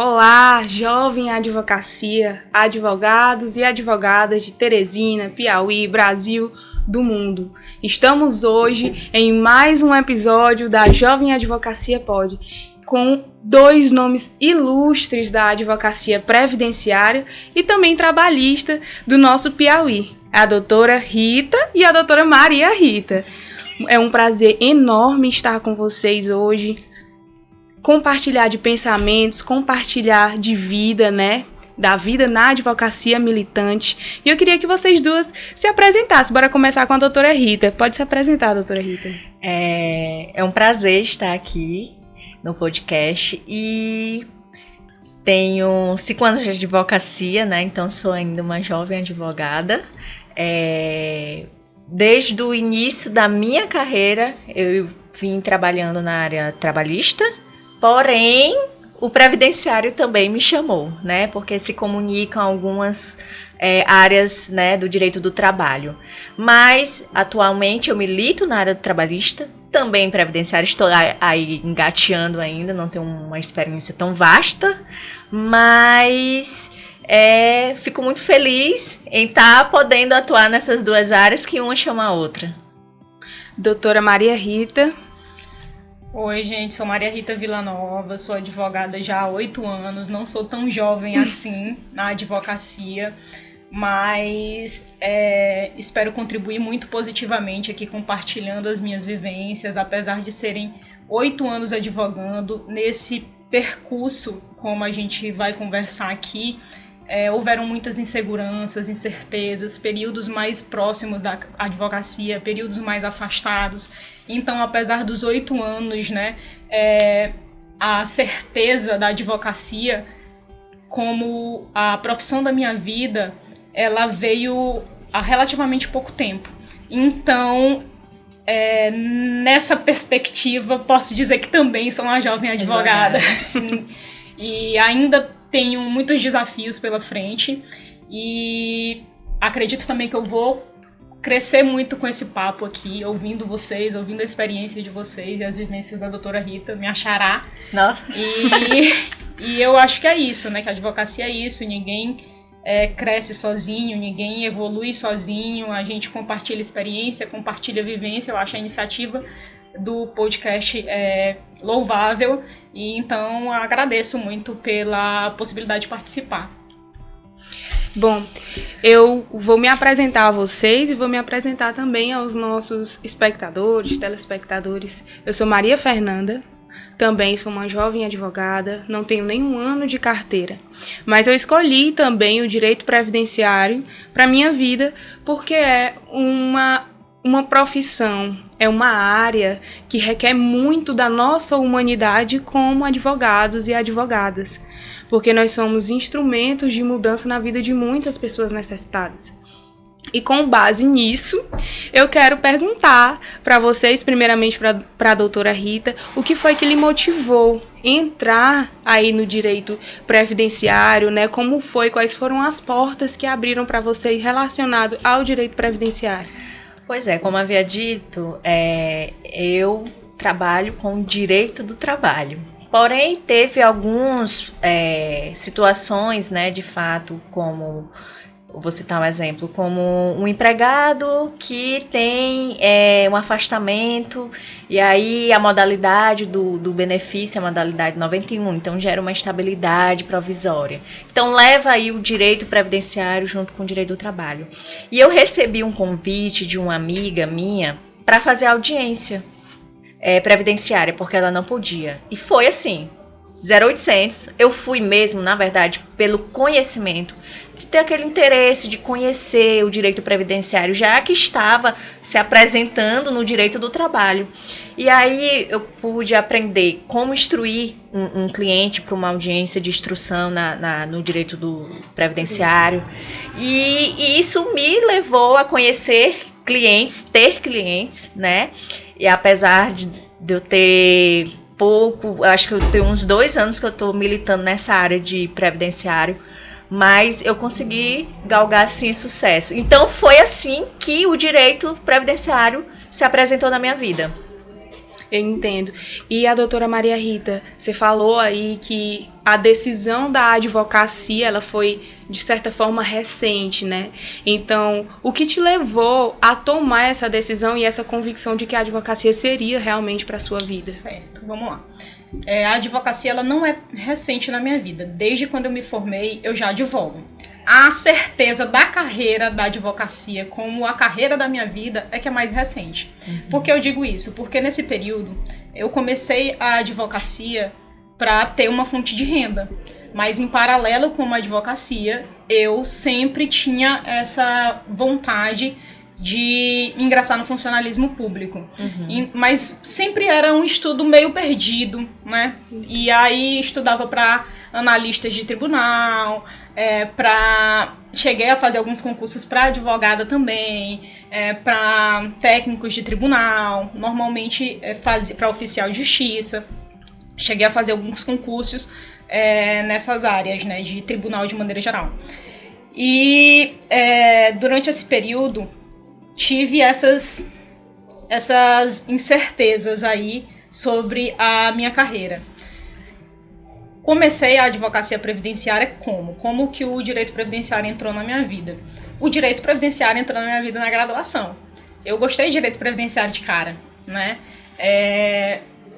Olá, jovem advocacia, advogados e advogadas de Teresina, Piauí, Brasil, do mundo. Estamos hoje em mais um episódio da Jovem Advocacia Pod, com dois nomes ilustres da advocacia previdenciária e também trabalhista do nosso Piauí, a doutora Rita e a doutora Maria Rita. É um prazer enorme estar com vocês hoje, compartilhar de pensamentos, compartilhar de vida, né? Da vida na advocacia militante. E eu queria que vocês duas se apresentassem. Bora começar com a doutora Rita. Pode se apresentar, doutora Rita. É um prazer estar aqui no podcast e tenho 5 anos de advocacia, né? Então sou ainda uma jovem advogada. Desde o início da minha carreira, eu vim trabalhando na área trabalhista, porém, o previdenciário também me chamou, né? Porque se comunicam algumas áreas, né, do direito do trabalho. Mas, atualmente, eu milito na área trabalhista, também previdenciário. Estou aí engateando ainda, não tenho uma experiência tão vasta, mas fico muito feliz em estar podendo atuar nessas duas áreas que uma chama a outra. Doutora Maria Rita. Oi, gente, sou Maria Rita Villanova, sou advogada já há 8 anos, não sou tão jovem assim na advocacia, mas espero contribuir muito positivamente aqui compartilhando as minhas vivências, apesar de serem 8 anos advogando. Nesse percurso, como a gente vai conversar aqui, houveram muitas inseguranças, incertezas, períodos mais próximos da advocacia, períodos mais afastados. Então, apesar dos 8 anos, né, a certeza da advocacia como a profissão da minha vida, ela veio há relativamente pouco tempo. Então, nessa perspectiva, posso dizer que também sou uma jovem advogada. E ainda tenho muitos desafios pela frente e acredito também que eu vou crescer muito com esse papo aqui, ouvindo vocês, ouvindo a experiência de vocês e as vivências da doutora Rita, me achará. Nossa. E eu acho que é isso, né? Que a advocacia é isso, ninguém cresce sozinho, ninguém evolui sozinho, a gente compartilha experiência, compartilha vivência. Eu acho a iniciativa do podcast louvável e então agradeço muito pela possibilidade de participar. Bom, eu vou me apresentar a vocês e vou me apresentar também aos nossos espectadores, telespectadores. Eu sou Maria Fernanda, também sou uma jovem advogada, não tenho nenhum ano de carteira, mas eu escolhi também o direito previdenciário para minha vida porque é uma profissão, é uma área que requer muito da nossa humanidade como advogados e advogadas, porque nós somos instrumentos de mudança na vida de muitas pessoas necessitadas. E com base nisso, eu quero perguntar para vocês, primeiramente para a doutora Rita, o que foi que lhe motivou entrar aí no direito previdenciário, né? Como foi, quais foram as portas que abriram para vocês relacionado ao direito previdenciário? Pois é, como havia dito, eu trabalho com o direito do trabalho. Porém, teve algumas situações, né, de fato, como, vou citar um exemplo, como um empregado que tem um afastamento e aí a modalidade do benefício é a modalidade 91, então gera uma estabilidade provisória. Então leva aí o direito previdenciário junto com o direito do trabalho. E eu recebi um convite de uma amiga minha para fazer audiência previdenciária, porque ela não podia. E foi assim, 0800, eu fui mesmo, na verdade, pelo conhecimento, de ter aquele interesse de conhecer o direito previdenciário, já que estava se apresentando no direito do trabalho. E aí eu pude aprender como instruir um cliente para uma audiência de instrução no direito do previdenciário. E isso me levou a conhecer clientes, ter clientes, né? E apesar de eu ter pouco, acho que eu tenho uns 2 anos que eu estou militando nessa área de previdenciário, mas eu consegui galgar, assim, sucesso. Então, foi assim que o direito previdenciário se apresentou na minha vida. Eu entendo. E a doutora Maria Rita, você falou aí que a decisão da advocacia, ela foi, de certa forma, recente, né? Então, o que te levou a tomar essa decisão e essa convicção de que a advocacia seria realmente para a sua vida? Certo, vamos lá. A advocacia, ela não é recente na minha vida. Desde quando eu me formei, eu já advogo. A certeza da carreira da advocacia como a carreira da minha vida é que é mais recente. Por que eu digo isso? Porque nesse período eu comecei a advocacia para ter uma fonte de renda. Mas em paralelo com a advocacia, eu sempre tinha essa vontade de ingressar no funcionalismo público. Mas sempre era um estudo meio perdido, né? E aí estudava para analistas de tribunal, cheguei a fazer alguns concursos para advogada também, para técnicos de tribunal, normalmente para oficial de justiça. Cheguei a fazer alguns concursos nessas áreas, né, de tribunal de maneira geral. E durante esse período tive essas incertezas aí sobre a minha carreira. Comecei a advocacia previdenciária como que o direito previdenciário entrou na minha vida? O direito previdenciário entrou na minha vida na graduação. Eu gostei de direito previdenciário de cara, né?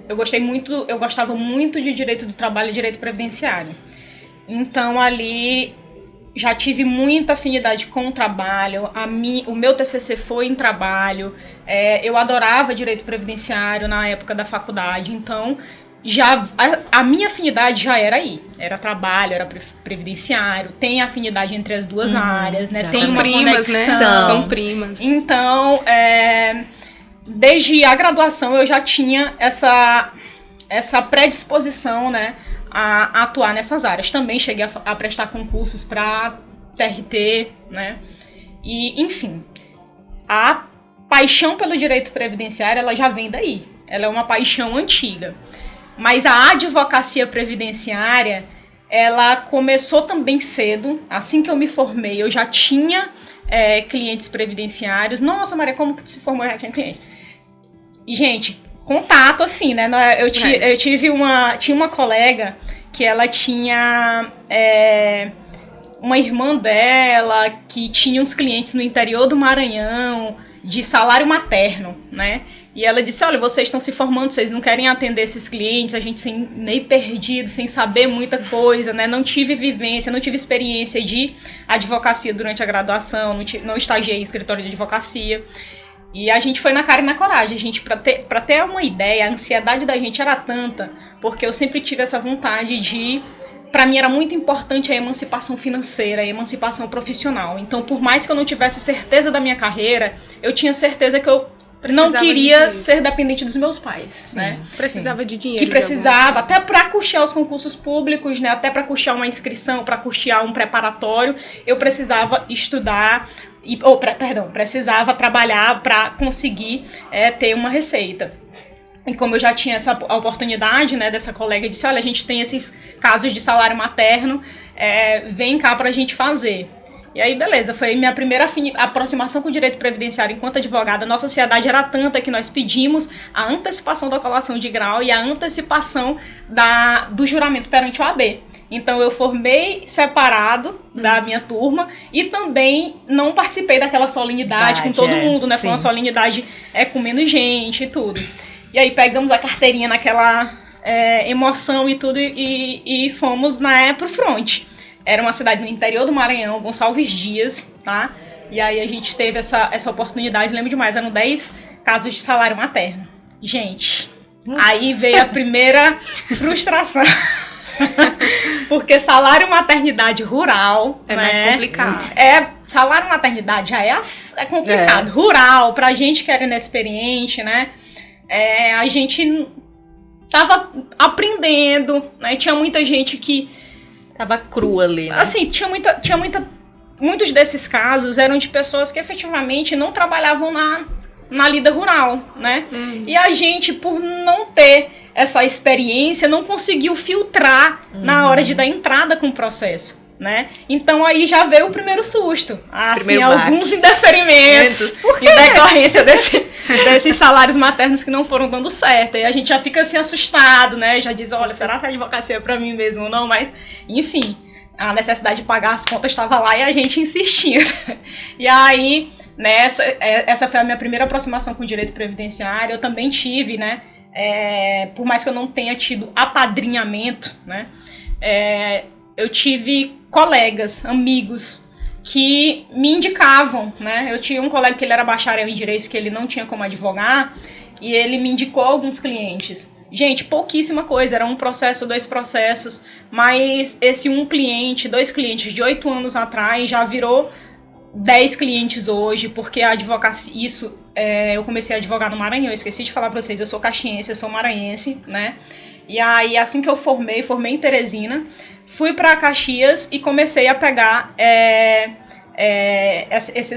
Eu gostava muito de direito do trabalho e direito previdenciário. Então ali já tive muita afinidade com o trabalho, o meu TCC foi em trabalho, eu adorava direito previdenciário na época da faculdade, então a minha afinidade já era aí, era trabalho, era previdenciário, tem afinidade entre as duas áreas, né? Tem uma primas, conexão. Né? São primas. Então, desde a graduação eu já tinha essa predisposição, né, a atuar nessas áreas. Também cheguei a prestar concursos para TRT, né? E, enfim, a paixão pelo direito previdenciário, ela já vem daí. Ela é uma paixão antiga. Mas a advocacia previdenciária, ela começou também cedo. Assim que eu me formei, eu já tinha clientes previdenciários. Nossa, Maria, como que tu se formou? Eu já tinha cliente. E, gente, contato, assim, né? Eu tinha uma colega que ela tinha uma irmã dela que tinha uns clientes no interior do Maranhão de salário materno, né? E ela disse, olha, vocês estão se formando, vocês não querem atender esses clientes, a gente meio perdido, sem saber muita coisa, né? Não tive vivência, não tive experiência de advocacia durante a graduação, não estagiei em escritório de advocacia. E a gente foi na cara e na coragem. A gente, pra ter uma ideia, a ansiedade da gente era tanta, porque eu sempre tive essa vontade de... Pra mim era muito importante a emancipação financeira, a emancipação profissional. Então, por mais que eu não tivesse certeza da minha carreira, eu tinha certeza que eu não queria ser dependente dos meus pais, sim, né? Precisava de dinheiro. Que precisava, até para custear os concursos públicos, né? Até para custear uma inscrição, para custear um preparatório, eu precisava estudar, precisava trabalhar para conseguir ter uma receita. E como eu já tinha essa oportunidade, né, dessa colega, disse, olha, a gente tem esses casos de salário materno, vem cá pra gente fazer. E aí, beleza, foi minha primeira aproximação com o direito previdenciário enquanto advogada. Nossa ansiedade era tanta que nós pedimos a antecipação da colação de grau e a antecipação do juramento perante o AB. Então, eu formei separado da minha turma e também não participei daquela solenidade com todo mundo, né? Foi uma solenidade com menos gente e tudo. E aí pegamos a carteirinha naquela emoção e tudo e fomos pro front. Era uma cidade no interior do Maranhão, Gonçalves Dias, tá? E aí a gente teve essa oportunidade, lembro demais, eram 10 casos de salário materno. Gente, aí veio a primeira frustração. Porque salário maternidade rural... É, né, mais complicado. Salário maternidade já é complicado. Rural, pra gente que era inexperiente, né? A gente tava aprendendo, né? Tinha muita gente que... Tava crua ali, né? Assim, muitos desses casos eram de pessoas que efetivamente não trabalhavam na lida rural, né? E a gente, por não ter essa experiência, não conseguiu filtrar na hora de dar entrada com o processo. né? Então aí já veio o primeiro susto. Assim, alguns baque. Indeferimentos em decorrência desses salários maternos que não foram dando certo. E a gente já fica assim assustado, né? Já diz, olha, será que a advocacia é pra mim mesmo ou não? Mas, enfim, a necessidade de pagar as contas estava lá e a gente insistindo. E aí, essa foi a minha primeira aproximação com o direito previdenciário. Eu também tive, né? Por mais que eu não tenha tido apadrinhamento, né? Eu tive colegas, amigos, que me indicavam, né? Eu tinha um colega que ele era bacharel em direito, que ele não tinha como advogar, e ele me indicou alguns clientes. Gente, pouquíssima coisa, era um processo, 2 processos, mas esse um cliente, 2 clientes de 8 anos atrás já virou 10 clientes hoje, porque a advocacia, eu comecei a advogar no Maranhão, eu esqueci de falar pra vocês, eu sou caxiense, eu sou maranhense, né? E aí, assim que eu formei em Teresina, fui para Caxias e comecei a pegar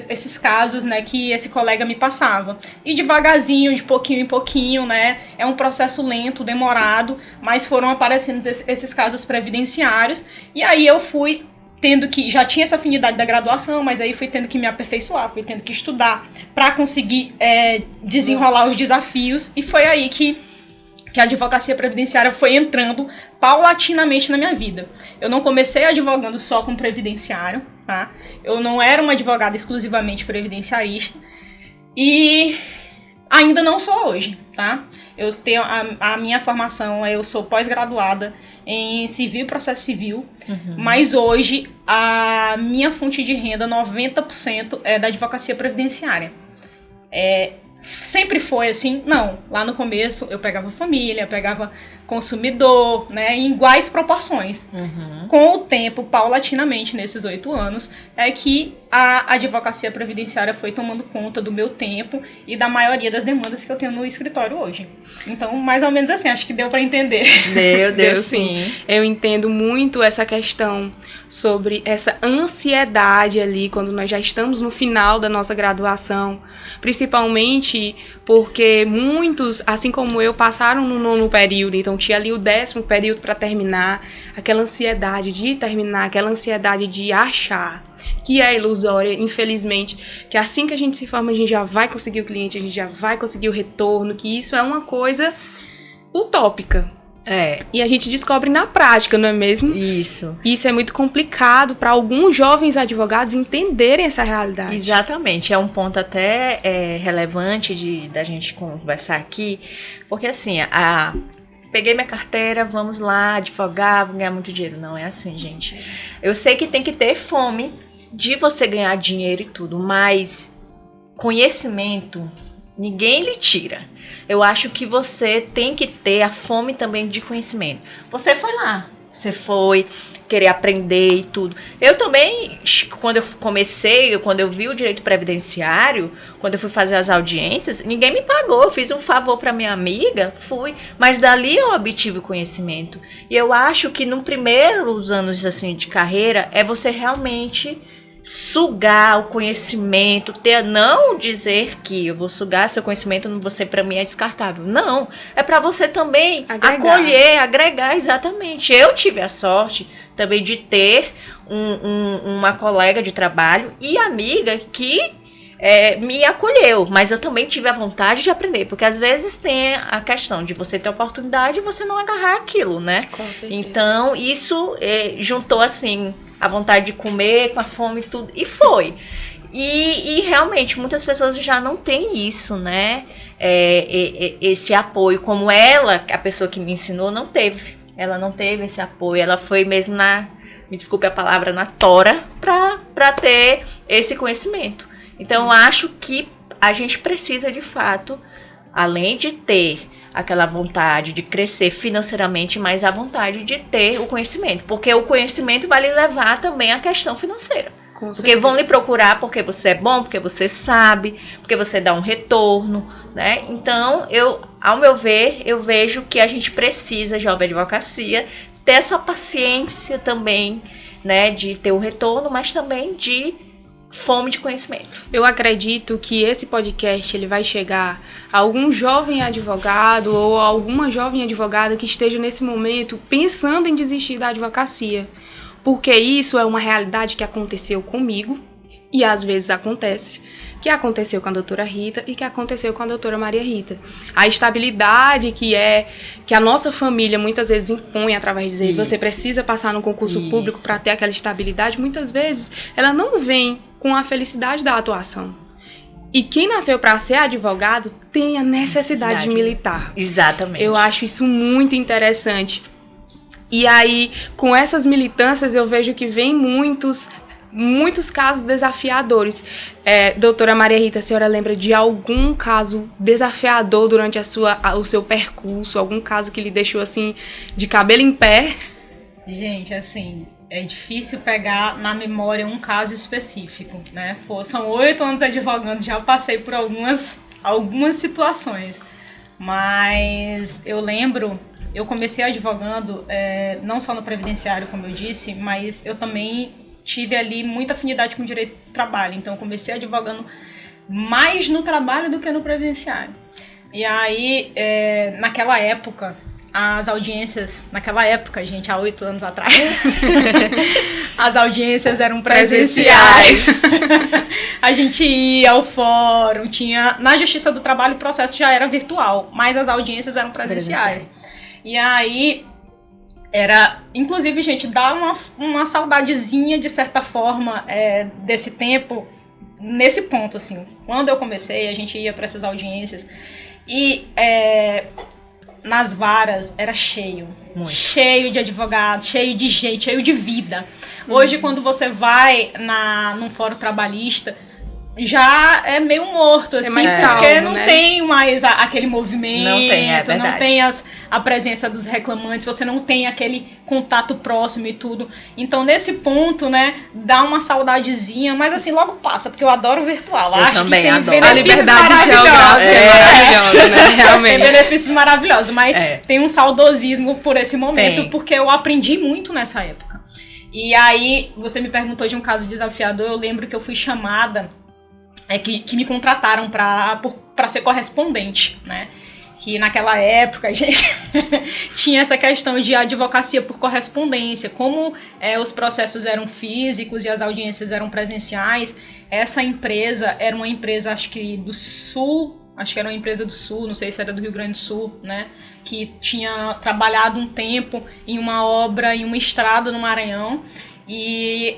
esses casos, né, que esse colega me passava. E devagarzinho, de pouquinho em pouquinho, né, é um processo lento, demorado, mas foram aparecendo esses casos previdenciários. E aí eu fui tendo que, já tinha essa afinidade da graduação, mas aí fui tendo que me aperfeiçoar, fui tendo que estudar para conseguir desenrolar os desafios. E foi aí que a advocacia previdenciária foi entrando paulatinamente na minha vida. Eu não comecei advogando só com previdenciário, tá? Eu não era uma advogada exclusivamente previdenciarista e ainda não sou hoje, tá? Eu tenho a minha formação, eu sou pós-graduada em civil e processo civil, mas hoje a minha fonte de renda, 90% é da advocacia previdenciária. Sempre foi assim? Não. Lá no começo eu pegava família, pegava consumidor, né, em iguais proporções. Com o tempo, paulatinamente, nesses 8 anos, é que a advocacia previdenciária foi tomando conta do meu tempo e da maioria das demandas que eu tenho no escritório hoje. Então, mais ou menos assim, acho que deu para entender. Deu sim. Eu entendo muito essa questão sobre essa ansiedade ali, quando nós já estamos no final da nossa graduação, principalmente porque muitos, assim como eu, passaram no 9º período, então tinha ali o 10º período para terminar, aquela ansiedade de terminar, aquela ansiedade de achar que é ilusória, infelizmente, que assim que a gente se forma, a gente já vai conseguir o cliente, a gente já vai conseguir o retorno, que isso é uma coisa utópica. E a gente descobre na prática, não é mesmo? Isso. Isso é muito complicado para alguns jovens advogados entenderem essa realidade. Exatamente. É um ponto até relevante da gente conversar aqui, porque assim, peguei minha carteira, vamos lá, advogar, vou ganhar muito dinheiro. Não é assim, gente. Eu sei que tem que ter fome de você ganhar dinheiro e tudo, mas conhecimento ninguém lhe tira. Eu acho que você tem que ter a fome também de conhecimento. Você foi lá, você foi querer aprender e tudo. Eu também, quando eu comecei, quando eu vi o direito previdenciário, quando eu fui fazer as audiências, ninguém me pagou. Eu fiz um favor para minha amiga, fui, mas dali eu obtive o conhecimento. E eu acho que nos primeiros anos assim de carreira é você realmente sugar o conhecimento, não dizer que eu vou sugar seu conhecimento, você para mim é descartável. Não, é para você também acolher, agregar, exatamente. Eu tive a sorte também de ter uma colega de trabalho e amiga que me acolheu, mas eu também tive a vontade de aprender, porque às vezes tem a questão de você ter oportunidade e você não agarrar aquilo, né? Com certeza. Então, isso juntou assim a vontade de comer, com a fome e tudo, e foi. E realmente, muitas pessoas já não têm isso, né? Esse apoio, como ela, a pessoa que me ensinou, não teve. Ela não teve esse apoio, ela foi mesmo me desculpe a palavra, na tora, pra ter esse conhecimento. Então, eu acho que a gente precisa, de fato, além de ter aquela vontade de crescer financeiramente, mas a vontade de ter o conhecimento. Porque o conhecimento vai lhe levar também à questão financeira. Porque vão lhe procurar porque você é bom, porque você sabe, porque você dá um retorno, né? Então, ao meu ver, eu vejo que a gente precisa, jovem advocacia, ter essa paciência também, né? De ter um retorno, mas também de fome de conhecimento. Eu acredito que esse podcast ele vai chegar a algum jovem advogado ou a alguma jovem advogada que esteja nesse momento pensando em desistir da advocacia. porque isso é uma realidade que aconteceu comigo e às vezes acontece, que aconteceu com a doutora Rita e que aconteceu com a doutora Maria Rita. A estabilidade que a nossa família muitas vezes impõe através de dizer você precisa passar no concurso público para ter aquela estabilidade, muitas vezes ela não vem com a felicidade da atuação. E quem nasceu para ser advogado tem a necessidade de militar. Exatamente. Eu acho isso muito interessante. E aí, com essas militâncias, eu vejo que vem muitos casos desafiadores. Doutora Maria Rita, a senhora lembra de algum caso desafiador durante o seu percurso? Algum caso que lhe deixou, assim, de cabelo em pé? Gente, assim, é difícil pegar na memória um caso específico, né? São 8 anos advogando, já passei por algumas situações. Mas eu lembro, eu comecei advogando, não só no previdenciário, como eu disse, mas eu também tive ali muita afinidade com o direito do trabalho. Então, eu comecei advogando mais no trabalho do que no previdenciário. E aí, naquela época, as audiências... Naquela época, gente, há 8 anos atrás, as audiências eram presenciais. A gente ia ao fórum, na Justiça do Trabalho o processo já era virtual, mas as audiências eram presenciais. E aí... inclusive, gente, dá uma saudadezinha, de certa forma, desse tempo, nesse ponto, assim. Quando eu comecei, a gente ia para essas audiências e nas varas era cheio. Muito. Cheio de advogados, cheio de gente, cheio de vida. Hoje, quando você vai num fórum trabalhista, já é meio morto, assim, mais porque calmo, não né? tem mais aquele movimento, não tem, não tem a presença dos reclamantes, você não tem aquele contato próximo e tudo. Então, nesse ponto, né, dá uma saudadezinha, mas assim, logo passa, porque eu adoro o virtual. Eu acho também que tem adoro. benefícios A liberdade geográfica é maravilhosa, né? Realmente. Tem benefícios maravilhosos, mas tem um saudosismo por esse momento, porque eu aprendi muito nessa época. E aí, você me perguntou de um caso desafiador, eu lembro que eu fui chamada... que me contrataram para ser correspondente, né? Que naquela época, gente, tinha essa questão de advocacia por correspondência. Como os processos eram físicos e as audiências eram presenciais, essa empresa era uma empresa, acho que do Sul, acho que era uma empresa do Sul, não sei se era do Rio Grande do Sul, né? Que tinha trabalhado um tempo em uma obra, em uma estrada no Maranhão. E...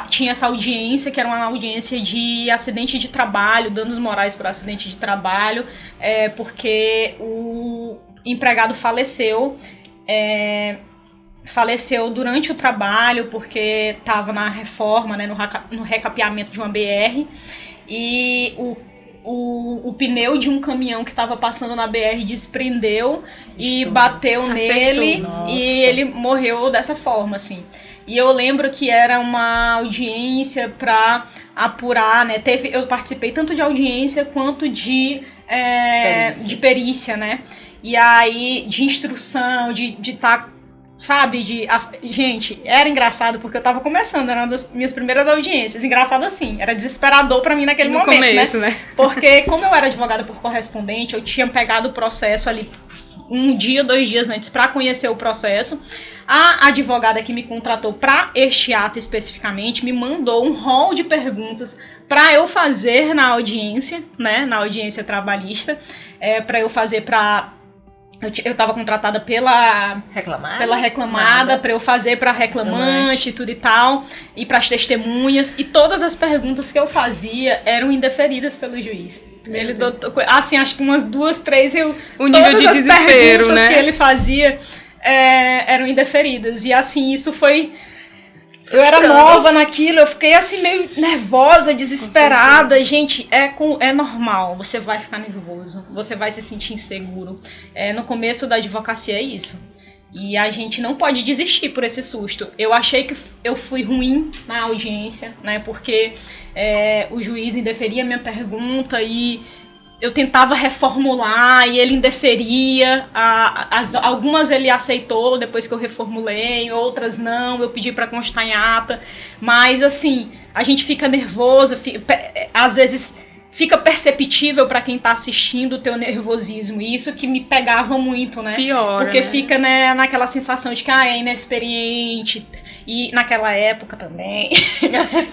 tinha essa audiência, que era uma audiência de acidente de trabalho, danos morais por acidente de trabalho, porque o empregado faleceu durante o trabalho, porque estava na reforma, né, no recapeamento de uma BR, e o pneu de um caminhão que estava passando na BR desprendeu e bateu nele. Nossa. E ele morreu dessa forma, assim. E eu lembro que era uma audiência para apurar, né? Eu participei tanto de audiência quanto de perícia, né? E aí, de instrução, de estar, sabe? Gente, era engraçado porque eu tava começando, era uma das minhas primeiras audiências. Engraçado assim, era desesperador pra mim naquele momento, começo, né? Porque como eu era advogada por correspondente, eu tinha pegado o processo ali 1 dia, 2 dias antes para conhecer o processo. A advogada que me contratou para este ato especificamente me mandou um rol de perguntas para eu fazer na audiência, né, na audiência trabalhista, para eu fazer eu estava contratada pela reclamada, para eu fazer para reclamante e tudo e tal, e para as testemunhas, e todas as perguntas que eu fazia eram indeferidas pelo juiz. Ele assim, acho que umas 2, 3, o nível de desespero, perguntas, né, que ele fazia eram indeferidas. E assim, isso foi... Eu era nova naquilo, eu fiquei assim meio nervosa, desesperada. Gente, é normal, você vai ficar nervoso, você vai se sentir inseguro. No começo da advocacia é isso. E a gente não pode desistir por esse susto. Eu achei que eu fui ruim na audiência, né? Porque o juiz indeferia a minha pergunta e eu tentava reformular e ele indeferia. Algumas ele aceitou depois que eu reformulei, outras não, eu pedi para constar em ata. Mas assim, a gente fica nervoso, às vezes fica perceptível para quem tá assistindo o teu nervosismo. E isso que me pegava muito, né? Piora, porque né? fica, né, naquela sensação de que é inexperiente. E naquela época também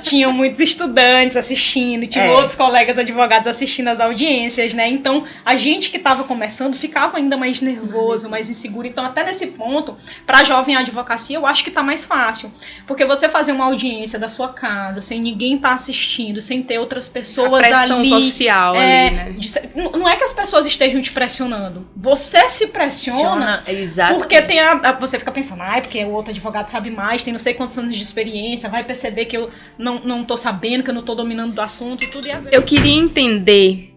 tinham muitos estudantes assistindo, tinha outros colegas advogados assistindo as audiências, né? Então a gente que estava começando ficava ainda mais nervoso, mais inseguro. Então até nesse ponto, para jovem advocacia, eu acho que tá mais fácil, porque você fazer uma audiência da sua casa, sem ninguém tá assistindo, sem ter outras pessoas ali, a pressão social ali, né? Não é que as pessoas estejam te pressionando, você se pressiona, exatamente. porque tem você fica pensando, porque o outro advogado sabe mais, tem não sei quantos anos de experiência, vai perceber que eu não tô sabendo, que eu não tô dominando do assunto e tudo. E às vezes... Eu queria entender,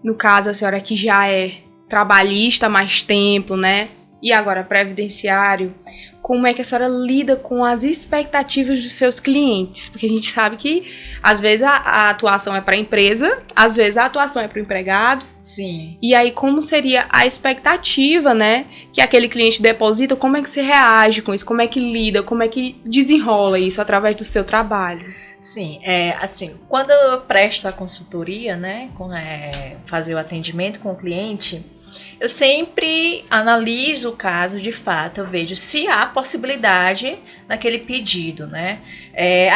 no caso, a senhora que já é trabalhista há mais tempo, né? E agora previdenciário, como é que a senhora lida com as expectativas dos seus clientes? Porque a gente sabe que, às vezes, a atuação é para a empresa, às vezes a atuação é para o empregado. Sim. E aí, como seria a expectativa, né, que aquele cliente deposita? Como é que você reage com isso? Como é que lida? Como é que desenrola isso através do seu trabalho? Sim, assim, quando eu presto a consultoria, né, fazer o atendimento com o cliente, eu sempre analiso o caso de fato, eu vejo se há possibilidade naquele pedido, né?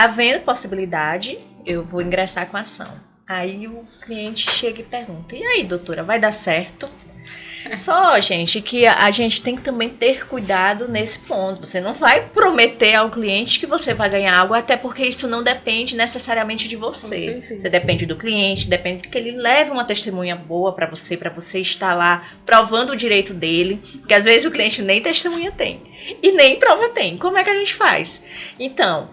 Havendo possibilidade, eu vou ingressar com a ação. Aí o cliente chega e pergunta, e aí, doutora, vai dar certo? Só, gente, que a gente tem que também ter cuidado nesse ponto. Você não vai prometer ao cliente que você vai ganhar algo, até porque isso não depende necessariamente de você. Você depende do cliente, depende que ele leve uma testemunha boa para você estar lá provando o direito dele, porque às vezes o cliente nem testemunha tem e nem prova tem. Como é que a gente faz? Então,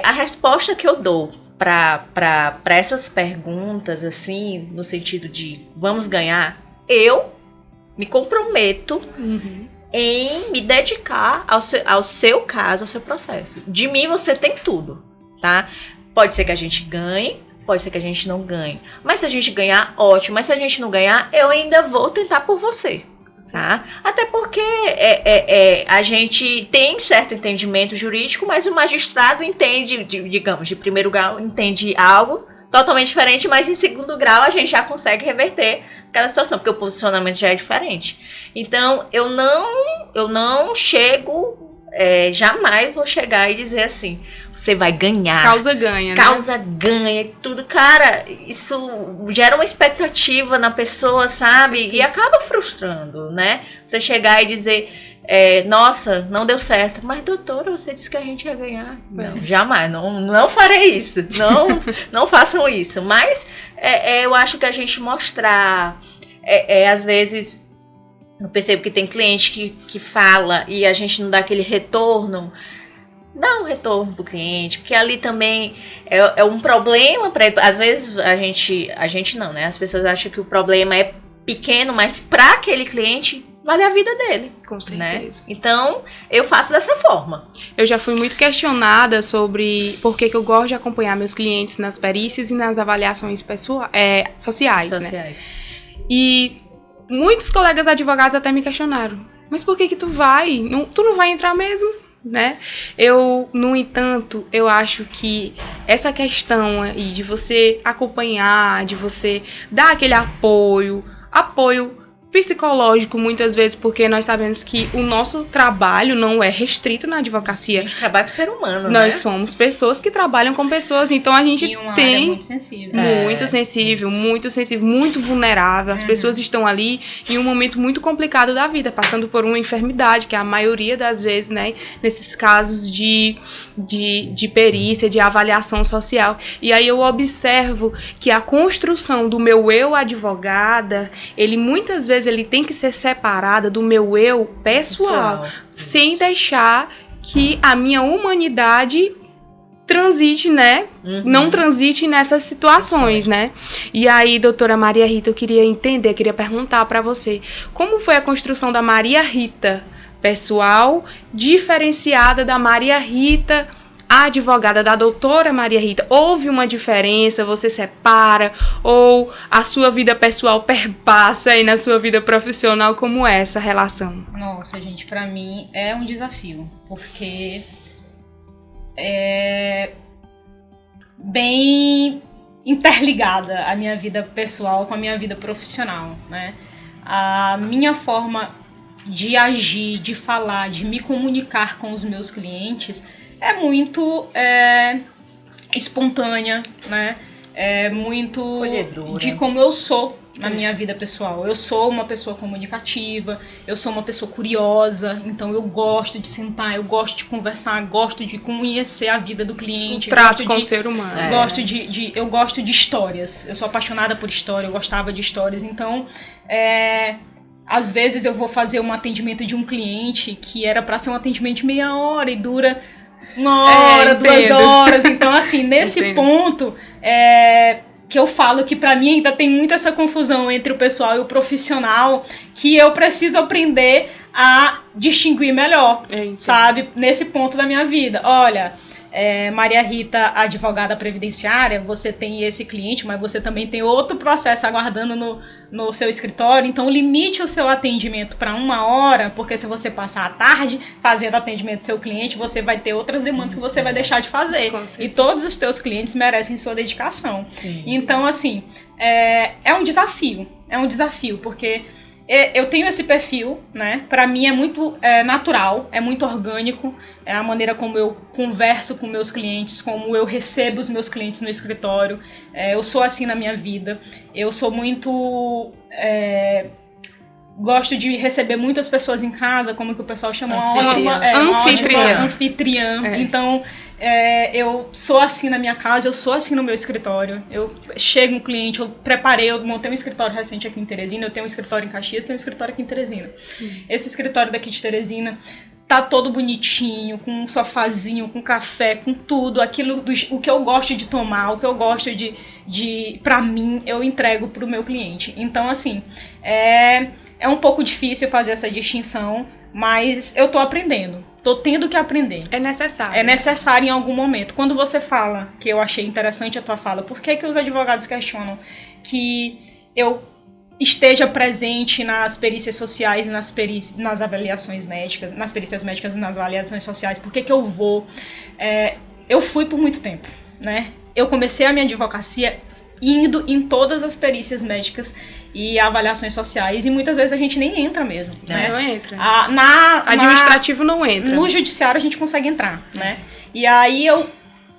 a resposta que eu dou para essas perguntas, assim, no sentido de vamos ganhar, eu me comprometo em me dedicar ao seu caso, ao seu processo. De mim você tem tudo, tá? Pode ser que a gente ganhe, pode ser que a gente não ganhe. Mas se a gente ganhar, ótimo. Mas se a gente não ganhar, eu ainda vou tentar por você, tá? Até porque a gente tem certo entendimento jurídico, mas o magistrado entende, digamos, de primeiro grau, entende algo totalmente diferente, mas em segundo grau a gente já consegue reverter aquela situação, porque o posicionamento já é diferente. Então, eu não chego, jamais vou chegar e dizer assim, você vai ganhar. Causa ganha, né? Causa ganha, tudo. Cara, isso gera uma expectativa na pessoa, sabe? E acaba frustrando, né? Você chegar e dizer... nossa, não deu certo. Mas, doutora, você disse que a gente ia ganhar. Não, jamais, não farei isso. Não façam isso. Mas eu acho que a gente mostrar, às vezes, eu percebo que tem cliente que fala e a gente não dá aquele retorno. Dá um retorno pro cliente, porque ali também é um problema. Às vezes a gente não, né? As pessoas acham que o problema é pequeno, mas para aquele cliente vale a vida dele. Com certeza. Né? Então, eu faço dessa forma. Eu já fui muito questionada sobre por que eu gosto de acompanhar meus clientes nas perícias e nas avaliações sociais, né? E muitos colegas advogados até me questionaram. Mas por que tu vai? Tu não vai entrar mesmo? Né? No entanto, eu acho que essa questão aí de você acompanhar, de você dar aquele apoio psicológico, muitas vezes, porque nós sabemos que o nosso trabalho não é restrito na advocacia. A gente trabalha com ser humano, Nós somos pessoas que trabalham com pessoas, então a gente tem... área muito sensível. Muito sensível, muito vulnerável. As pessoas estão ali em um momento muito complicado da vida, passando por uma enfermidade, que é a maioria das vezes, né, nesses casos de perícia, de avaliação social. E aí eu observo que a construção do meu eu advogada, ele muitas vezes ele tem que ser separada do meu eu pessoal. Sem deixar que a minha humanidade transite, né? Não transite nessas situações, né? E aí, doutora Maria Rita, eu queria perguntar para você, como foi a construção da Maria Rita pessoal, diferenciada da Maria Rita a advogada, da doutora Maria Rita? Houve uma diferença? Você separa? Ou a sua vida pessoal perpassa aí na sua vida profissional? Como é essa relação? Nossa, gente, pra mim é um desafio, porque é bem interligada a minha vida pessoal com a minha vida profissional, né? A minha forma de agir, de falar, de me comunicar com os meus clientes é muito espontânea, né? É muito acolhedora. De como eu sou na minha vida pessoal. Eu sou uma pessoa comunicativa, eu sou uma pessoa curiosa, então eu gosto de sentar, eu gosto de conversar, gosto de conhecer a vida do cliente. O trato com o ser humano. Eu gosto de histórias, eu sou apaixonada por história, eu gostava de histórias, então às vezes eu vou fazer um atendimento de um cliente que era para ser um atendimento de meia hora e dura 1 hora, 2 horas, então assim, nesse ponto que eu falo que pra mim ainda tem muita essa confusão entre o pessoal e o profissional, que eu preciso aprender a distinguir melhor, sabe? Nesse ponto da minha vida. Olha, Maria Rita, advogada previdenciária, você tem esse cliente, mas você também tem outro processo aguardando no seu escritório, então limite o seu atendimento para 1 hora, porque se você passar a tarde fazendo atendimento do seu cliente, você vai ter outras demandas que você vai deixar de fazer. E todos os teus clientes merecem sua dedicação. Sim. Então, assim, é um desafio, porque eu tenho esse perfil, né? Pra mim é muito natural, é muito orgânico, é a maneira como eu converso com meus clientes, como eu recebo os meus clientes no escritório. Eu sou assim na minha vida. Eu sou muito... gosto de receber muitas pessoas em casa, como que o pessoal chama? Anfitriã. Então, eu sou assim na minha casa, eu sou assim no meu escritório. Eu chego um cliente, eu montei um escritório recente aqui em Teresina, eu tenho um escritório em Caxias, tenho um escritório aqui em Teresina. Esse escritório daqui de Teresina tá todo bonitinho, com um sofazinho, com café, com tudo, o que eu gosto de tomar, o que eu gosto de pra mim, eu entrego pro meu cliente. Então, assim, é um pouco difícil fazer essa distinção, mas eu tô aprendendo. Tô tendo que aprender. É necessário. É necessário em algum momento. Quando você fala, que eu achei interessante a tua fala, por que os advogados questionam que eu esteja presente nas perícias sociais e nas avaliações médicas, nas perícias médicas e nas avaliações sociais? Por que eu vou? Eu fui por muito tempo, né? Eu comecei a minha advocacia indo em todas as perícias médicas e avaliações sociais, e muitas vezes a gente nem entra mesmo, né? Não entra. Administrativo não entra. No judiciário a gente consegue entrar, né? E aí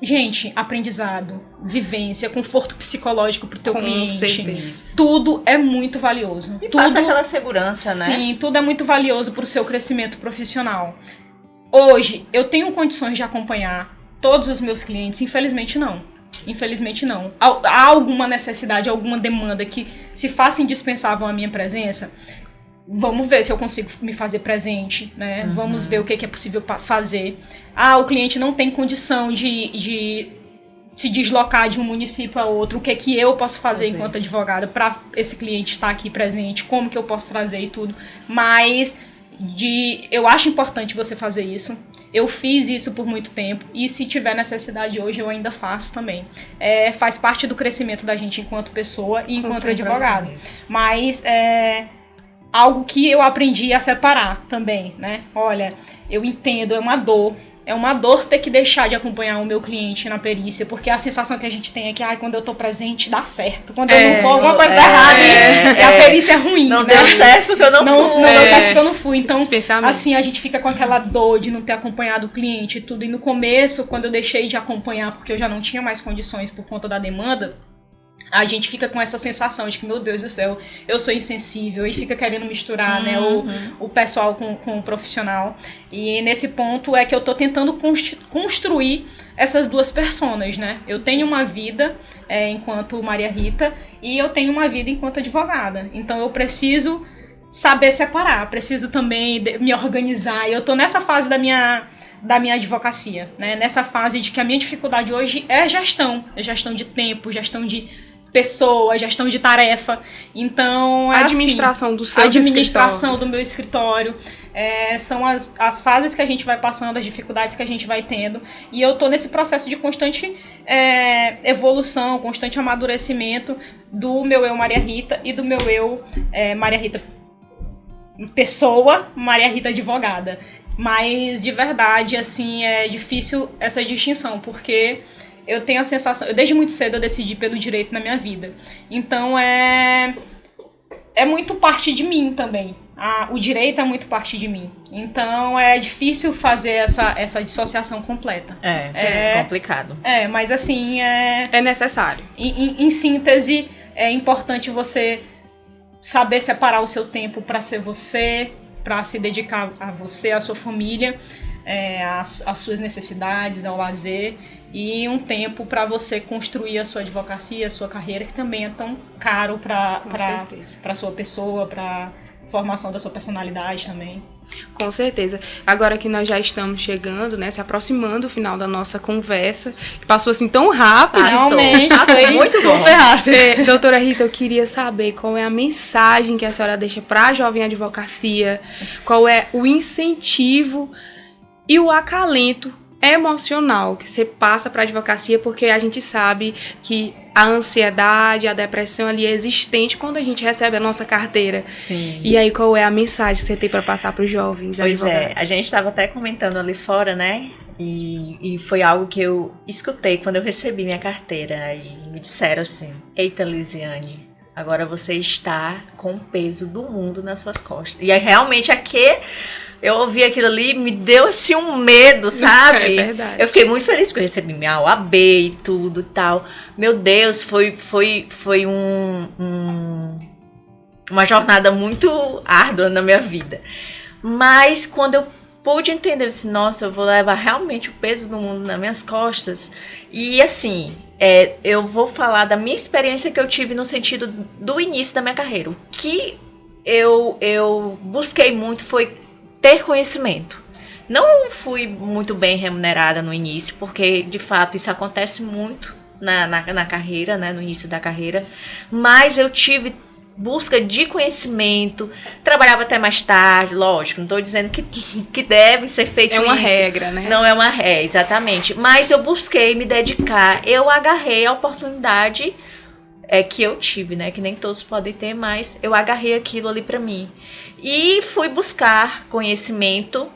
gente, aprendizado, vivência, conforto psicológico pro teu cliente, certeza. Tudo é muito valioso. E passa aquela segurança, né? Sim, tudo é muito valioso pro seu crescimento profissional. Hoje, eu tenho condições de acompanhar todos os meus clientes? Infelizmente não. Há alguma necessidade, alguma demanda que se faça indispensável a minha presença? Vamos ver se eu consigo me fazer presente, né? Vamos ver o que é possível fazer. O cliente não tem condição de se deslocar de um município a outro. O que é que eu posso fazer enquanto advogada para esse cliente estar aqui presente? Como que eu posso trazer e tudo? Mas eu acho importante você fazer isso. Eu fiz isso por muito tempo e se tiver necessidade hoje eu ainda faço também. Faz parte do crescimento da gente enquanto pessoa e enquanto advogado. Mas algo que eu aprendi a separar também, né? Olha, eu entendo, é uma dor ter que deixar de acompanhar o meu cliente na perícia, porque a sensação que a gente tem é que quando eu tô presente dá certo, quando eu não vou, alguma coisa dá errada e a perícia é ruim. Não deu certo porque eu não fui. Não deu certo porque eu não fui. Então, Pensamento. assim, a gente fica com aquela dor de não ter acompanhado o cliente e tudo. E no começo, quando eu deixei de acompanhar porque eu já não tinha mais condições por conta da demanda, a gente fica com essa sensação de que, meu Deus do céu, eu sou insensível, e fica querendo misturar, né, o pessoal com o profissional. E nesse ponto é que eu tô tentando construir essas duas personas, né? Eu tenho uma vida enquanto Maria Rita e eu tenho uma vida enquanto advogada. Então eu preciso saber separar, preciso também me organizar. E eu tô nessa fase da minha advocacia, né? Nessa fase de que a minha dificuldade hoje é gestão de tempo, gestão de pessoa, gestão de tarefa. Então, administração do seu administração do meu escritório. São as fases que a gente vai passando, as dificuldades que a gente vai tendo. E eu tô nesse processo de constante evolução, constante amadurecimento do meu eu Maria Rita e do meu eu Maria Rita pessoa, Maria Rita advogada. Mas, de verdade, assim, é difícil essa distinção, porque eu tenho a sensação... Desde muito cedo eu decidi pelo direito na minha vida. Então é muito parte de mim também. O direito é muito parte de mim. Então é difícil fazer essa dissociação completa. É complicado. Mas assim... É necessário. Em síntese, é importante você saber separar o seu tempo para ser você, para se dedicar a você, à sua família, às suas necessidades, ao lazer, e um tempo para você construir a sua advocacia, a sua carreira, que também é tão caro para a sua pessoa, para a formação da sua personalidade também. Com certeza. Agora que nós já estamos chegando, né, se aproximando do final da nossa conversa, que passou assim tão rápido. Realmente, foi muito super rápido. Doutora Rita, eu queria saber qual é a mensagem que a senhora deixa para a jovem advocacia, qual é o incentivo e o acalento emocional que você passa para a advocacia, porque a gente sabe que a ansiedade, a depressão ali é existente quando a gente recebe a nossa carteira. Sim. E aí, qual é a mensagem que você tem para passar para os jovens advogados? A gente estava até comentando ali fora, né? E foi algo que eu escutei quando eu recebi minha carteira. E me disseram assim: eita, Lisiane, agora você está com o peso do mundo nas suas costas. E aí, realmente, aqui... Eu ouvi aquilo ali, me deu assim um medo, sabe? É verdade. Eu fiquei muito feliz porque eu recebi minha OAB e tudo e tal. Meu Deus, foi uma jornada muito árdua na minha vida. Mas quando eu pude entender assim, nossa, eu vou levar realmente o peso do mundo nas minhas costas. E assim, eu vou falar da minha experiência que eu tive no sentido do início da minha carreira. O que eu busquei muito foi ter conhecimento. Não fui muito bem remunerada no início, porque de fato isso acontece muito na carreira, né, no início da carreira, mas eu tive busca de conhecimento, trabalhava até mais tarde, lógico, não estou dizendo que deve ser feito isso. É uma regra, né? Não é uma regra, exatamente, mas eu busquei me dedicar, eu agarrei a oportunidade que eu tive, né? Que nem todos podem ter, mas eu agarrei aquilo ali pra mim. E fui buscar conhecimento.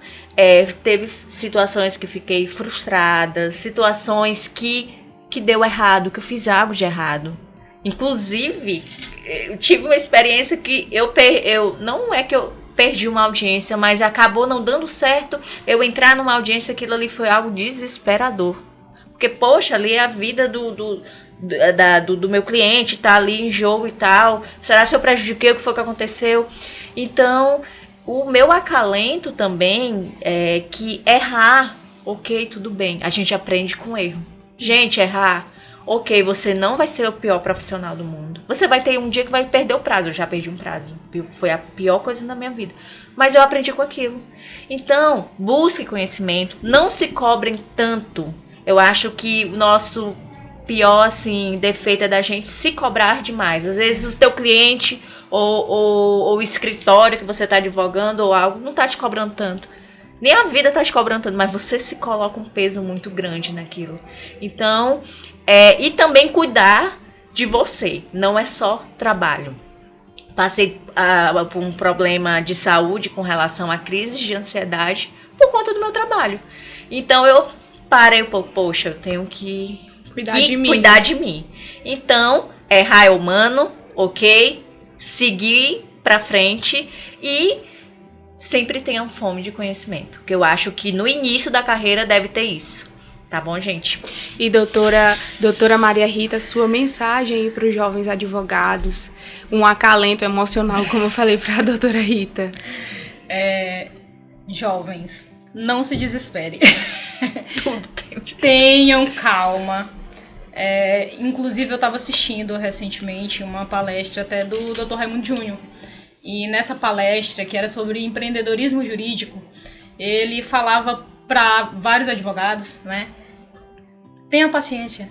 Teve situações que fiquei frustrada, situações que deu errado, que eu fiz algo de errado. Inclusive, eu tive uma experiência que não é que eu perdi uma audiência, mas acabou não dando certo eu entrar numa audiência, aquilo ali foi algo desesperador. Porque, poxa, ali é a vida do meu cliente, tá ali em jogo e tal. Será que eu prejudiquei? O que foi que aconteceu? Então, o meu acalento também é que errar, ok, tudo bem. A gente aprende com erro. Gente, errar, ok, você não vai ser o pior profissional do mundo. Você vai ter um dia que vai perder o prazo. Eu já perdi um prazo. Foi a pior coisa na minha vida. Mas eu aprendi com aquilo. Então, busque conhecimento. Não se cobrem tanto. Eu acho que o nosso pior, assim, defeito é da gente se cobrar demais. Às vezes o teu cliente ou o escritório que você está advogando ou algo não tá te cobrando tanto. Nem a vida tá te cobrando tanto, mas você se coloca um peso muito grande naquilo. Então, e também cuidar de você. Não é só trabalho. Passei por um problema de saúde com relação a crises de ansiedade por conta do meu trabalho. Então, eu parei um pouco, poxa, eu tenho que cuidar de mim. Então, errar é humano, ok? Seguir pra frente e sempre tenham fome de conhecimento. Porque eu acho que no início da carreira deve ter isso. Tá bom, gente? E doutora Maria Rita, sua mensagem aí para os jovens advogados, um acalento emocional, como eu falei para a doutora Rita. Jovens, não se desespere. Tudo Tenham calma. Inclusive, eu estava assistindo recentemente uma palestra até do Dr. Raimundo Júnior. E nessa palestra, que era sobre empreendedorismo jurídico, ele falava para vários advogados, né? Tenha paciência.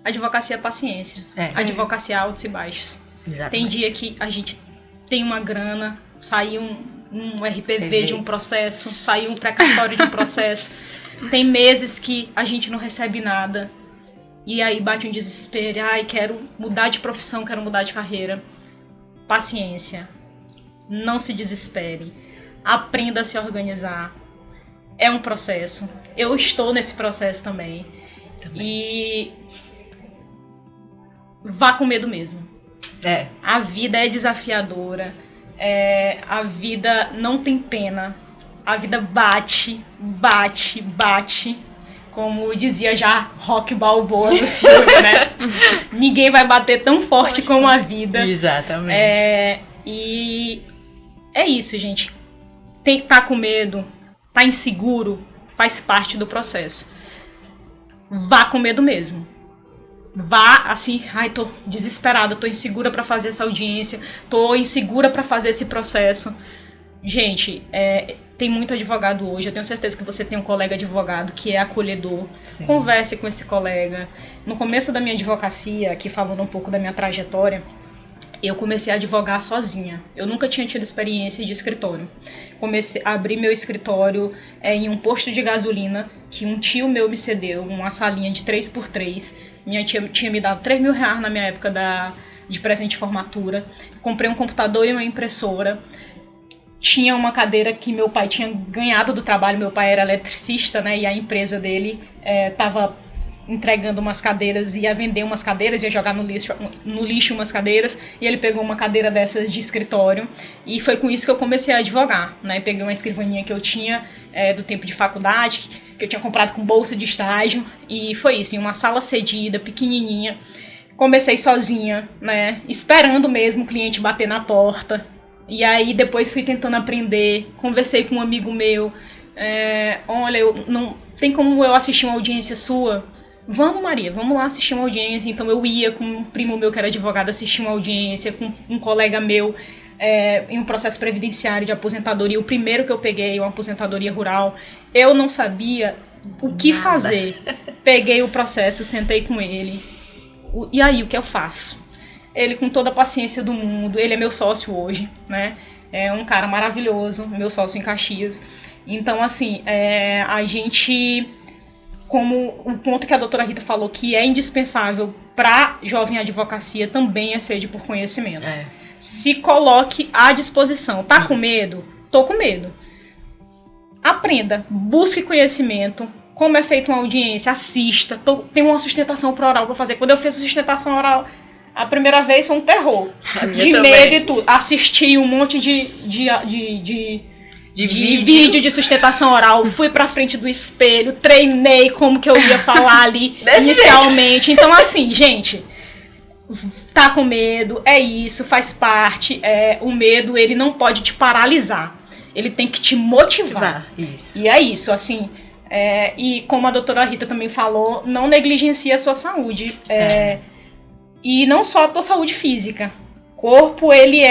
Advocacia é paciência. Advocacia é altos e baixos. Exatamente. Tem dia que a gente tem uma grana, sai um RPV de um processo, sai um precatório de um processo. Tem meses que a gente não recebe nada. E aí bate um desespero. Ai, quero mudar de profissão, quero mudar de carreira. Paciência. Não se desespere. Aprenda a se organizar. É um processo. Eu estou nesse processo também. Também. E vá com medo mesmo. A vida é desafiadora, a vida não tem pena, a vida bate, bate, bate, como dizia já Rock Balboa no filme, né? Ninguém vai bater tão forte como a vida. Exatamente. E é isso, gente. Tem que estar com medo, tá inseguro, faz parte do processo. Vá com medo mesmo. Vá assim, tô desesperada, tô insegura pra fazer essa audiência, tô insegura pra fazer esse processo. Gente, tem muito advogado hoje, eu tenho certeza que você tem um colega advogado que é acolhedor. Sim. Converse com esse colega. No começo da minha advocacia, aqui falando um pouco da minha trajetória, eu comecei a advogar sozinha. Eu nunca tinha tido experiência de escritório. Comecei a abrir meu escritório em um posto de gasolina, que um tio meu me cedeu, uma salinha de 3x3. Minha tia tinha me dado R$3.000 na minha época de presente de formatura. Comprei um computador e uma impressora. Tinha uma cadeira que meu pai tinha ganhado do trabalho. Meu pai era eletricista, né? E a empresa dele estava entregando umas cadeiras, ia vender umas cadeiras, ia jogar no lixo umas cadeiras, e ele pegou uma cadeira dessas de escritório, e foi com isso que eu comecei a advogar, né? Peguei uma escrivaninha que eu tinha do tempo de faculdade, que eu tinha comprado com bolsa de estágio, e foi isso, em uma sala cedida, pequenininha. Comecei sozinha, né? Esperando mesmo o cliente bater na porta, e aí depois fui tentando aprender, conversei com um amigo meu, olha, não tem como eu assistir uma audiência sua? Vamos, Maria, vamos lá assistir uma audiência. Então eu ia com um primo meu que era advogado assistir uma audiência, com um colega meu em um processo previdenciário de aposentadoria. O primeiro que eu peguei, uma aposentadoria rural, eu não sabia o que fazer. Peguei o processo, sentei com ele. E aí, o que eu faço? Ele com toda a paciência do mundo, ele é meu sócio hoje, né? É um cara maravilhoso, meu sócio em Caxias. Então, assim, a gente... Como o ponto que a doutora Rita falou, que é indispensável para jovem advocacia, também é sede por conhecimento. Se coloque à disposição. Tá com medo? Tô com medo. Aprenda, busque conhecimento. Como é feita uma audiência, assista. Tem uma sustentação oral para fazer. Quando eu fiz a sustentação oral, a primeira vez foi um terror. De também. Medo e tudo. Assisti um monte de vídeo de sustentação oral, fui pra frente do espelho, treinei como que eu ia falar ali inicialmente. Então, assim, gente, tá com medo, é isso, faz parte. O medo, ele não pode te paralisar, ele tem que te motivar. Isso. E é isso, assim, e como a doutora Rita também falou, não negligencie a sua saúde. E não só a tua saúde física. Corpo, ele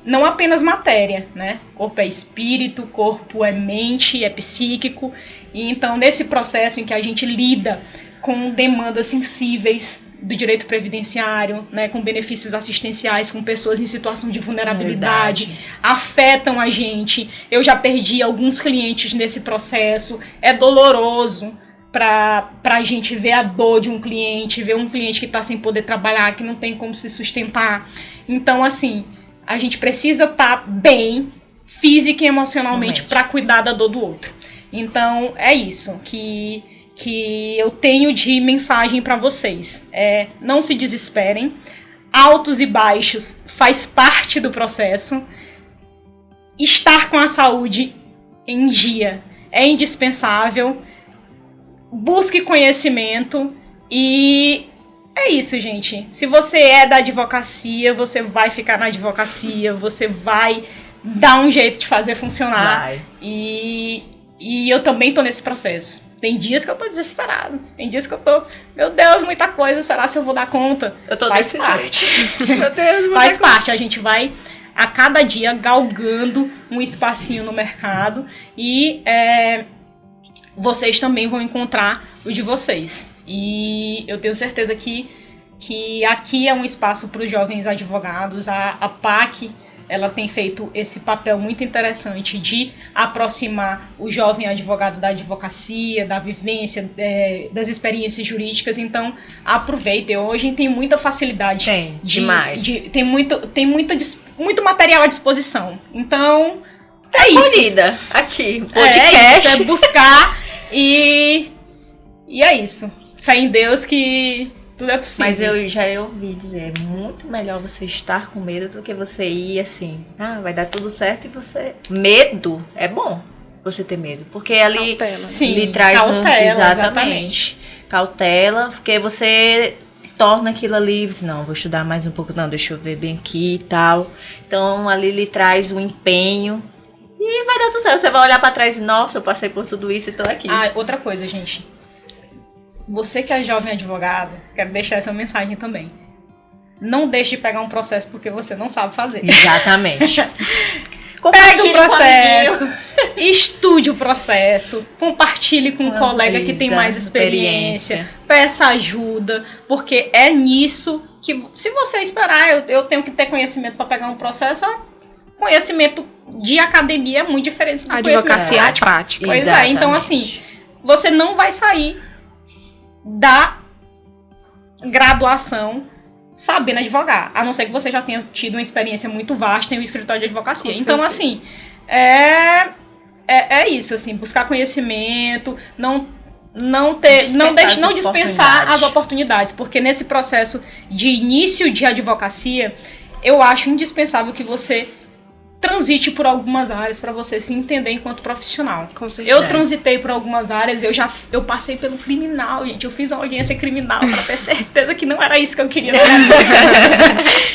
não apenas matéria, né? Corpo é espírito, corpo é mente, é psíquico. E então, nesse processo em que a gente lida com demandas sensíveis do direito previdenciário, né, com benefícios assistenciais, com pessoas em situação de vulnerabilidade, afetam a gente. Eu já perdi alguns clientes nesse processo. É doloroso para a gente ver a dor de um cliente, ver um cliente que está sem poder trabalhar, que não tem como se sustentar. Então, assim... A gente precisa estar bem, física e emocionalmente, para cuidar da dor do outro. Então, é isso que eu tenho de mensagem para vocês. Não se desesperem. Altos e baixos faz parte do processo. Estar com a saúde em dia é indispensável. Busque conhecimento e... É isso, gente. Se você é da advocacia, você vai ficar na advocacia, você vai dar um jeito de fazer funcionar. E eu também tô nesse processo. Tem dias que eu tô desesperado. Tem dias que eu tô... Meu Deus, muita coisa. Será se eu vou dar conta? Eu tô Faz parte. Meu Deus, faz parte. A gente vai, a cada dia, galgando um espacinho no mercado. E vocês também vão encontrar o de vocês. E eu tenho certeza que aqui é um espaço para os jovens advogados. A PAC, ela tem feito esse papel muito interessante de aproximar o jovem advogado da advocacia, da vivência, das experiências jurídicas. Então, aproveitem. Hoje tem muita facilidade. Tem, demais. Tem muito material à disposição. Então, é isso. Acolhida, aqui, podcast. É buscar e é isso. fé em Deus que tudo é possível. Mas eu já ouvi dizer, é muito melhor você estar com medo do que você ir assim, vai dar tudo certo e você... Medo é bom você ter medo, porque ali Cautela. Sim, lhe traz cautela, exatamente. Cautela, porque você torna aquilo ali, não, vou estudar mais um pouco, não, deixa eu ver bem aqui e tal. Então ali lhe traz um empenho e vai dar tudo certo. Você vai olhar pra trás e, nossa, eu passei por tudo isso e tô aqui. Outra coisa, gente. Você que é jovem advogado, quero deixar essa mensagem também. Não deixe de pegar um processo porque você não sabe fazer. Exatamente. Pegue o processo, estude o processo, compartilhe com um colega que tem mais experiência, peça ajuda, porque é nisso que, se você esperar, eu tenho que ter conhecimento para pegar um processo, conhecimento de academia é muito diferente do Advocacia é prática. Pois é, então assim, você não vai sair da graduação sabendo advogar, a não ser que você já tenha tido uma experiência muito vasta em um escritório de advocacia. Então, assim, é isso, assim, buscar conhecimento, não dispensar as oportunidades, porque nesse processo de início de advocacia, eu acho indispensável que você transite por algumas áreas para você se entender enquanto profissional. Com certeza. Eu transitei por algumas áreas, eu passei pelo criminal, gente. Eu fiz uma audiência criminal para ter certeza que não era isso que eu queria.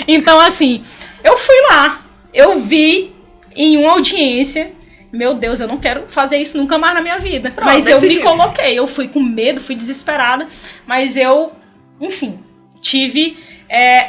Então, assim, eu fui lá, eu vi em uma audiência, meu Deus, eu não quero fazer isso nunca mais na minha vida. Pronto, mas eu me coloquei, eu fui com medo, fui desesperada, mas eu, enfim, tive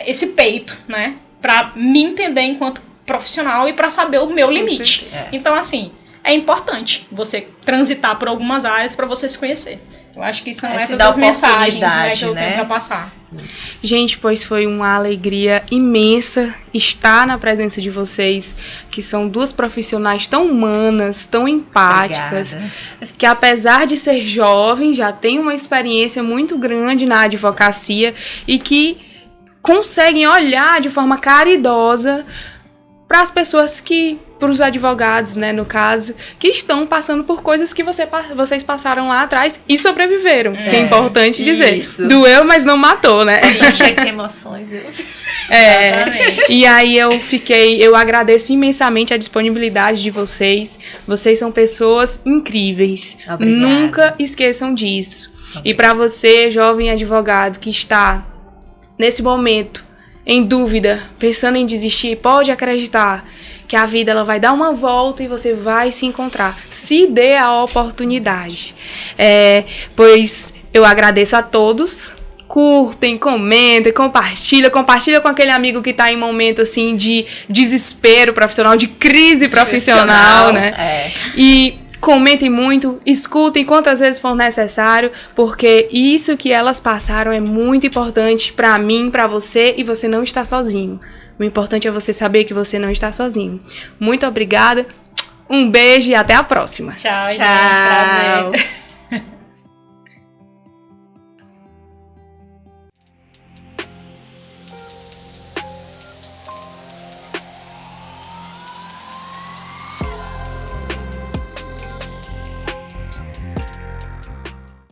esse peito, né, para me entender enquanto profissional e para saber o meu limite. Então, assim, é importante você transitar por algumas áreas para você se conhecer. Eu acho que são essas as mensagens, né, que eu tenho para passar. Isso. Gente, pois foi uma alegria imensa estar na presença de vocês, que são duas profissionais tão humanas, tão empáticas, que apesar de ser jovem, já têm uma experiência muito grande na advocacia e que conseguem olhar de forma caridosa para as pessoas para os advogados, né, no caso, que estão passando por coisas que vocês passaram lá atrás e sobreviveram, que é importante dizer. Isso. Doeu, mas não matou, né? Achei que emoções. E aí eu agradeço imensamente a disponibilidade de vocês. Vocês são pessoas incríveis. Obrigada. Nunca esqueçam disso. Obrigada. E para você, jovem advogado, que está nesse momento em dúvida, pensando em desistir, pode acreditar que a vida ela vai dar uma volta e você vai se encontrar. Se dê a oportunidade. Pois eu agradeço a todos. Curtem, comentem, compartilha com aquele amigo que está em momento assim de desespero profissional, de crise profissional, né? E comentem muito, escutem quantas vezes for necessário, porque isso que elas passaram é muito importante pra mim, pra você, e você não está sozinho. O importante é você saber que você não está sozinho. Muito obrigada, um beijo e até a próxima. Tchau. Gente, prazer.